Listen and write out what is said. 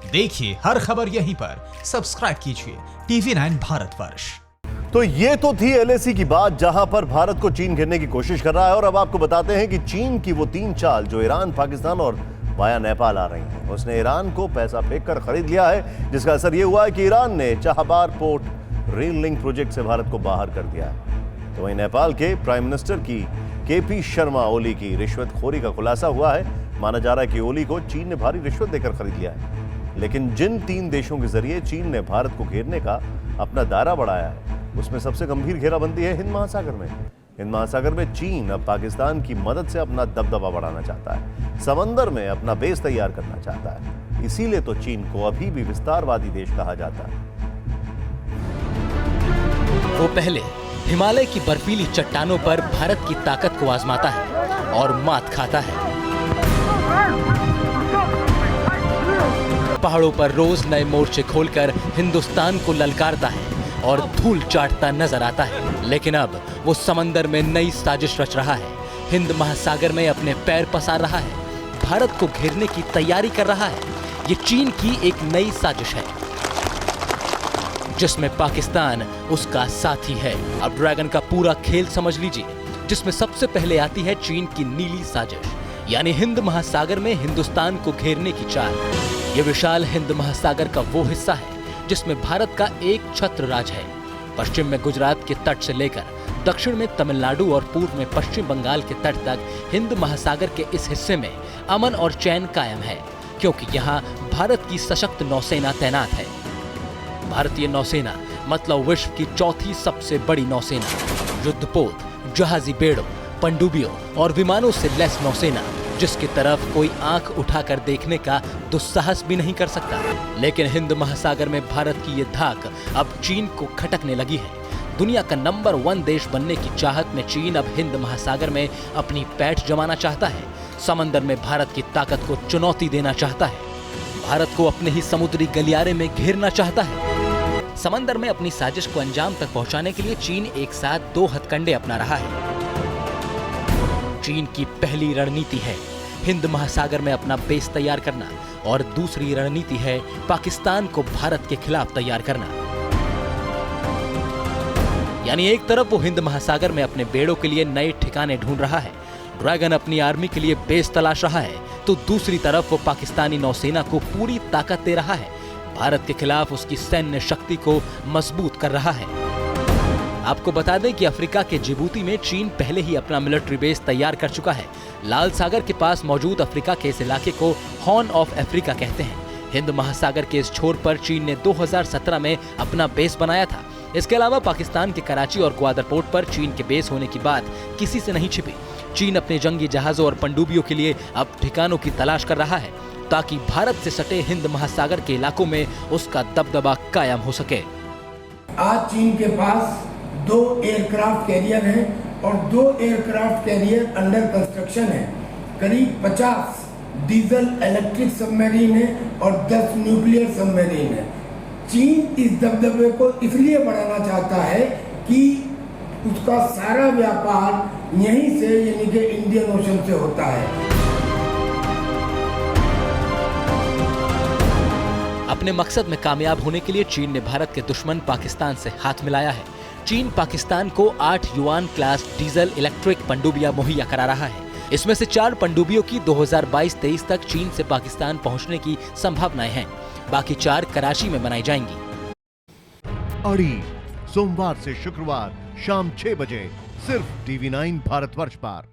देखिए हर खबर यहीं पर, सब्सक्राइब कीजिए TV9 भारतवर्ष। तो ये तो थी LAC की बात, जहां पर भारत को चीन घेरने की कोशिश कर रहा है। और अब आपको बताते हैं कि चीन की वो 3 चाल जो ईरान, पाकिस्तान और वाया नेपाल आ रही हैं, उसने ईरान को पैसा फेंक कर खरीद लिया है, जिसका असर ये हुआ है कि ईरान ने चाहबार पोर्ट रेल लिंक प्रोजेक्ट से भारत को बाहर कर दिया है। तो वहीं नेपाल के प्राइम मिनिस्टर की KP शर्मा ओली की रिश्वतखोरी का खुलासा हुआ है। माना जा रहा है कि ओली को चीन ने भारी रिश्वत देकर खरीद लिया है। लेकिन जिन 3 देशों के जरिए चीन ने भारत को घेरने का अपना दायरा बढ़ाया है, उसमें सबसे गंभीर घेराबंदी है हिंद महासागर में। हिंद महासागर में चीन अब पाकिस्तान की मदद से अपना दबदबा बढ़ाना चाहता है, समंदर में अपना बेस तैयार करना चाहता है। इसीलिए तो चीन को अभी भी विस्तारवादी देश कहा जाता है। वो पहले हिमालय की बर्फीली चट्टानों पर भारत की ताकत को आजमाता है और मात खाता है। पहाड़ों पर रोज नए मोर्चे खोलकर हिंदुस्तान को ललकारता है और धूल चाटता नजर आता है। लेकिन अब वो समंदर में नई साजिश रच रहा है, हिंद महासागर में अपने पैर पसार रहा है, भारत को घेरने की तैयारी कर रहा है। ये चीन की एक नई साजिश है जिसमें पाकिस्तान उसका साथी है। अब ड्रैगन का पूरा खेल समझ लीजिए, जिसमें सबसे पहले आती है चीन की नीली साजिश, यानी हिंद महासागर में हिंदुस्तान को घेरने की चाल। ये विशाल हिंद महासागर का वो हिस्सा है जिसमें भारत का एक छत्र राज है। पश्चिम में गुजरात के तट से लेकर दक्षिण में तमिलनाडु और पूर्व में पश्चिम बंगाल के तट तक हिंद महासागर के इस हिस्से में अमन और चैन कायम है, क्योंकि यहाँ भारत की सशक्त नौसेना तैनात है। भारतीय नौसेना मतलब विश्व की 4थी सबसे बड़ी नौसेना। युद्धपोत, जहाजी बेड़ों, पनडुब्बियों और विमानों से लैस नौसेना, जिसकी तरफ कोई आंख उठाकर देखने का दुस्साहस भी नहीं कर सकता। लेकिन हिंद महासागर में भारत की ये धाक अब चीन को खटकने लगी है। दुनिया का नंबर 1 देश बनने की चाहत में चीन अब हिंद महासागर में अपनी पैठ जमाना चाहता है। समंदर में भारत की ताकत को चुनौती देना चाहता है, भारत को अपने ही समुद्री गलियारे में घेरना चाहता है। समंदर में अपनी साजिश को अंजाम तक पहुंचाने के लिए चीन एक साथ 2 हथकंडे अपना रहा है। चीन की पहली रणनीति है हिंद महासागर में अपना बेस तैयार करना और दूसरी रणनीति है पाकिस्तान को भारत के खिलाफ तैयार करना। यानी एक तरफ वो हिंद महासागर में अपने बेड़ों के लिए नए ठिकाने ढूंढ रहा है, ड्रैगन अपनी आर्मी के लिए बेस तलाश रहा है, तो दूसरी तरफ वो पाकिस्तानी नौसेना को पूरी ताकत दे रहा है, भारत के खिलाफ उसकी सैन्य शक्ति को मजबूत कर रहा है। आपको बता दें कि अफ्रीका के जिबूती में चीन पहले ही अपना मिलिट्री बेस तैयार कर चुका है। लाल सागर के पास मौजूद अफ्रीका के इस इलाके को हॉर्न ऑफ अफ्रीका कहते हैं। हिंद महासागर के इस छोर पर चीन ने 2017 में अपना बेस बनाया था। इसके अलावा पाकिस्तान के कराची और ग्वादर पोर्ट पर चीन के बेस होने की बात किसी से नहीं छिपी। चीन अपने जंगी जहाजों और पनडुब्बियों के लिए अब ठिकानों की तलाश कर रहा है, ताकि भारत से सटे हिंद महासागर के इलाकों में उसका दबदबा कायम हो सके। आज चीन के पास 2 एयरक्राफ्ट कैरियर हैं और 2 एयरक्राफ्ट कैरियर अंडर कंस्ट्रक्शन है। करीब 50 डीजल इलेक्ट्रिक सबमरीन है और 10 न्यूक्लियर सबमरीन है। चीन इस दबदबे को इसलिए बढ़ाना चाहता है कि उसका सारा व्यापार यहीं से, यानी कि इंडियन ओशन से होता है। अपने मकसद में कामयाब होने के लिए चीन ने भारत के दुश्मन पाकिस्तान से हाथ मिलाया है। चीन पाकिस्तान को 8 युआन क्लास डीजल इलेक्ट्रिक पनडुब्बियां मुहैया करा रहा है। इसमें से 4 पनडुब्बियों की 2022-23 तक चीन से पाकिस्तान पहुंचने की संभावनाएं हैं। बाकी 4 कराची में बनाई जाएंगी। अड़ी सोमवार से शुक्रवार शाम 6 बजे सिर्फ TV9 भारतवर्ष पर।